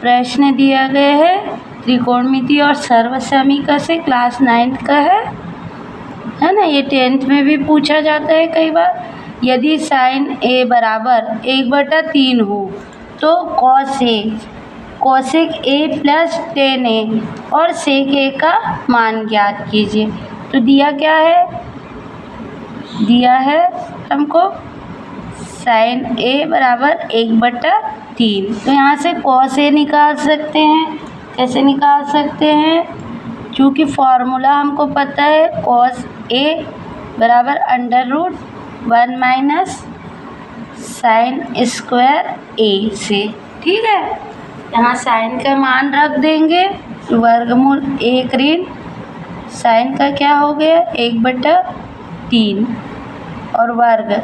प्रश्न दिया गया है त्रिकोणमिति और सर्वसमीकरण से, क्लास 9th का है ना। ये 10th में भी पूछा जाता है कई बार। यदि साइन ए बराबर 1/3 हो तो कोसेक ए प्लस टेन ए और सेक ए का मान ज्ञात कीजिए। तो दिया क्या है, दिया है हमको साइन ए बराबर 1/3। तो यहाँ से कॉस ए निकाल सकते हैं। कैसे निकाल सकते हैं, क्योंकि फॉर्मूला हमको पता है कॉस ए बराबर √1 माइनस साइन स्क्वायर ए से। ठीक है, यहाँ साइन का मान रख देंगे, वर्गमूल 1 ऋण साइन का क्या हो गया 1/3 और वर्ग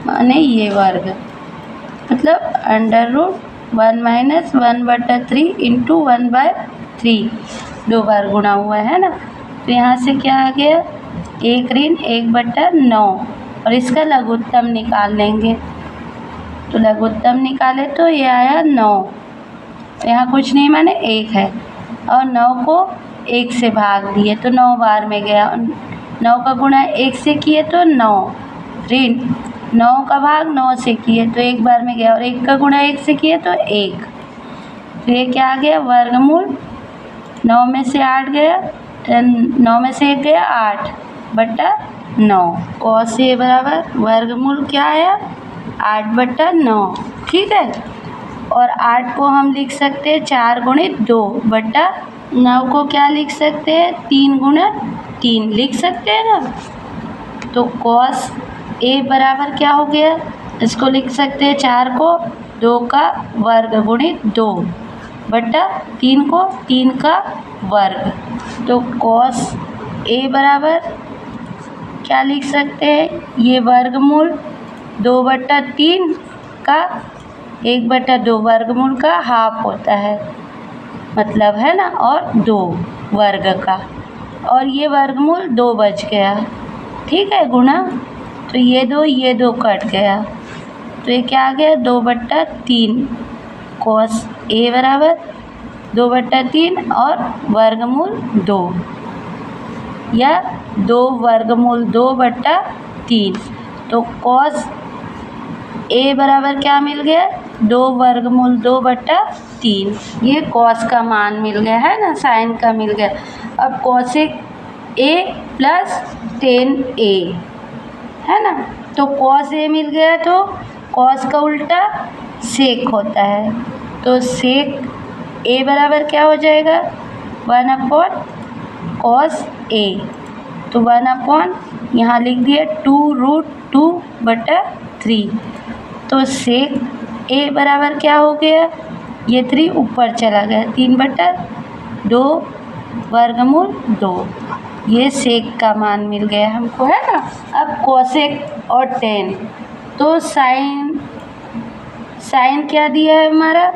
माने ये वर्ग, मतलब √1 माइनस 1/3 इंटू 1/3, 2 बार गुणा हुआ है ना। तो यहाँ से क्या आ गया 1 ऋण 1/9 और इसका लघुत्तम निकाल लेंगे। तो लघुत्तम निकाले तो ये आया 9। यहाँ कुछ नहीं माने 1 है और 9 को 1 से भाग दिए तो 9 बार में गया। 9 का गुणा 1 से किए तो 9 ऋण 9 का भाग 9 से किए तो 1 बार में गया और 1 का गुणा 1 से किए तो 1। तो ये क्या आ गया वर्गमूल 9 में से 8 गया, 9 में से 1 गया 8/9। कॉस ए बराबर वर्गमूल क्या आया 8/9। ठीक है, और 8 को हम लिख सकते हैं 4 गुणित 2/9 को क्या लिख सकते हैं 3 गुणित 3 लिख सकते हैं ना। तो कॉस ए बराबर क्या हो गया, इसको लिख सकते हैं 4 को 2 का वर्ग गुणित 2/3 को 3 का वर्ग। तो कॉस ए बराबर क्या लिख सकते हैं, ये वर्गमूल 2/3 का 1/2 वर्गमूल का हाफ होता है, मतलब है ना, और 2 वर्ग का, और ये वर्गमूल 2 बच गया। ठीक है, गुणा तो ये 2 कट गया तो ये क्या आ गया 2/3। कॉस ए बराबर 2/3 और वर्गमूल 2 या 2 वर्गमूल 2/3। तो कॉस ए बराबर क्या मिल गया 2 वर्गमूल 2/3। ये कॉस का मान मिल गया है ना, साइन का मिल गया। अब कोसेक ए प्लस टेन ए है ना, तो कॉस ए मिल गया तो कॉस का उल्टा सेक होता है। तो सेक ए बराबर क्या हो जाएगा 1/cos ए। तो 1 यहाँ लिख दिया 2√2/3। तो सेक ए बराबर क्या हो गया, ये 3 ऊपर चला गया 3/2 वर्गमूल 2। ये सेक का मान मिल गया हमको, है ना। अब कोसेक और टेन, तो साइन क्या दिया है हमारा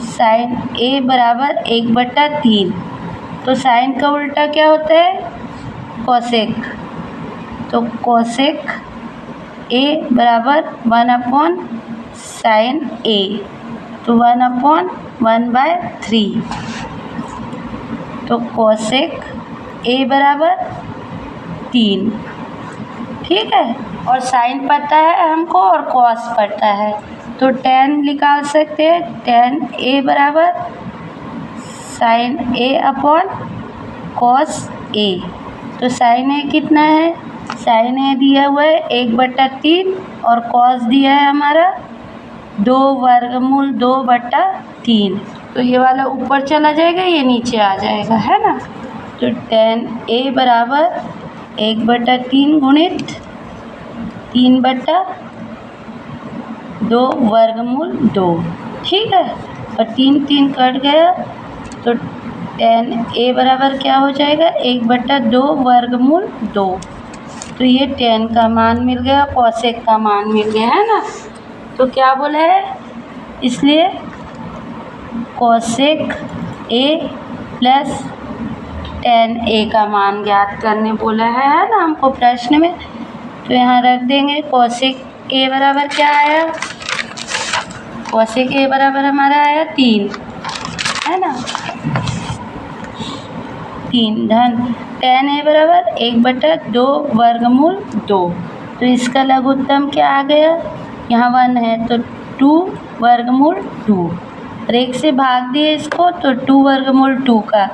साइन ए बराबर 1/3। तो साइन का उल्टा क्या होता है कोसेक। तो कोसेक ए बराबर 1/sin ए, तो 1/1/3। तो कोसेक ए बराबर 3। ठीक है, और साइन पता है हमको और कॉस पता है, तो tan निकाल सकते हैं। tan ए बराबर sin a/cos ए। तो sin ए कितना है, sin ए दिया हुआ है 1/3 और cos दिया है हमारा 2 वर्गमूल 2/3। तो ये वाला ऊपर चला जाएगा, ये नीचे आ जाएगा, है ना। तो tan ए बराबर 1/3 गुणित 3/2 वर्गमूल 2। ठीक है, और 3 कट गया तो tan ए बराबर क्या हो जाएगा 1/2 वर्गमूल 2। तो ये tan का मान मिल गया, कोसेक का मान मिल गया, है ना। तो क्या बोला है, इसलिए कोसेक ए प्लस tan ए का मान ज्ञात करने बोला है ना हमको प्रश्न में। तो यहाँ रख देंगे कोसेक ए बराबर क्या आया, कोसेक ए बराबर हमारा आया 3 है ना। 3 धन tan a बराबर 1/2 वर्गमूल 2। तो इसका लघुत्तम क्या आ गया, यहाँ 1 है तो 2 वर्गमूल 2, और 1 से भाग दिए इसको तो 2 वर्गमूल 2 का,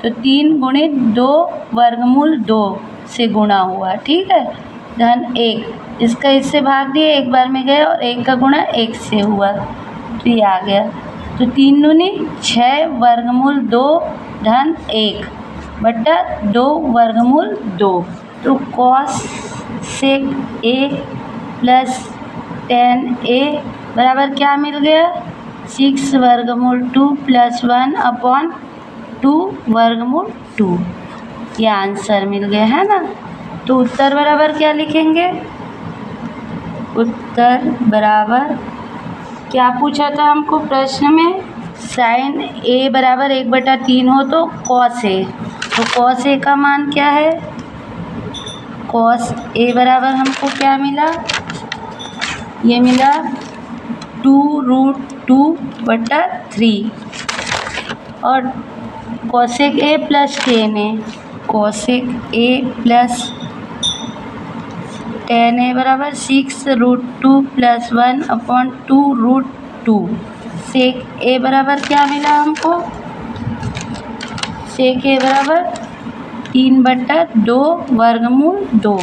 तो 3 गुणित 2 वर्गमूल 2 से गुणा हुआ, ठीक है। धन 1, इसका इससे भाग दिए, एक बार में गया और 1 का गुणा 1 से हुआ, तो ये आ गया। तो 3 दूनी 6 वर्गमूल 2 धन 1 बटा 2 वर्गमूल 2। तो cos sec a plus tan a बराबर क्या मिल गया, 6 वर्गमूल 2 प्लस 1/2 वर्गमूल 2। ये आंसर मिल गया है ना। तो उत्तर बराबर क्या लिखेंगे, उत्तर बराबर क्या पूछा था हमको प्रश्न में, sin a बराबर 1/3 हो तो cos a, तो cos a का मान क्या है, cos a बराबर हमको क्या मिला, ये मिला 2√2/3, और cosec a plus tan a, cosec a plus tan a बराबर 6√2 प्लस 1/2√2। sec a बराबर क्या मिला हमको, sec a बराबर 3/2 वर्गमूल 2,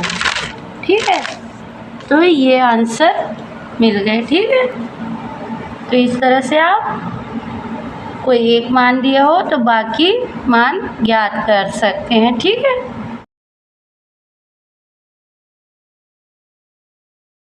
ठीक है। तो ये आंसर मिल गए, ठीक है। तो इस तरह से आप कोई एक मान दिया हो तो बाकी मान ज्ञात कर सकते हैं, ठीक है।